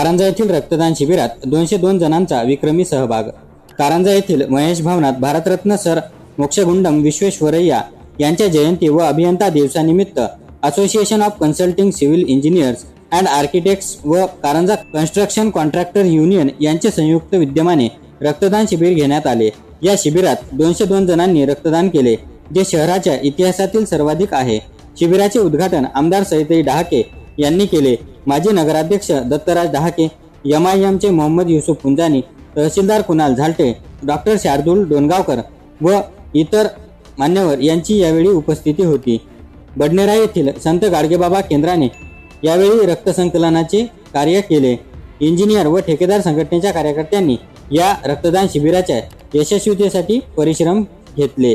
कारंजा येथील रक्तदान शिबिरात 202 जणांचा विक्रमी सहभाग। कारंजा येथील महेश भवनात भारतरत्न सर मोक्षगुंडम विश्वेश्वरय्या यांच्या जयंती व अभियंता दिवसानिमित्त association of consulting civil engineers and architects व कारंजा कन्स्ट्रक्शन कॉन्ट्रॅक्टर युनियन यांचे संयुक्त विद्यमाने रक्तदान शिबिर घेण्यात आले। या शिबिरात 202 जणांनी रक्तदान केले, जे शहराच्या इतिहासातील सर्वाधिक आहे। शिबिराचे उद्घाटन आमदार सईताई डहाके यांनी केले। माजी नगराध्यक्ष दत्तराज डहाके, MIMचे मोहम्मद युसुफ पुंजानी, तहसीलदार कुणाल झालटे, डॉक्टर शार्दूल डोणगावकर व इतर मान्यवर यांची यावेळी उपस्थिती होती। बडनेरा येथील संत गाडगेबाबा केंद्राने यावेळी रक्तसंकलनाचे कार्य केले। इंजिनियर व ठेकेदार संघटनेच्या कार्यकर्त्यांनी या रक्तदान शिबिराच्या यशस्वीतेसाठी परिश्रम घेतले।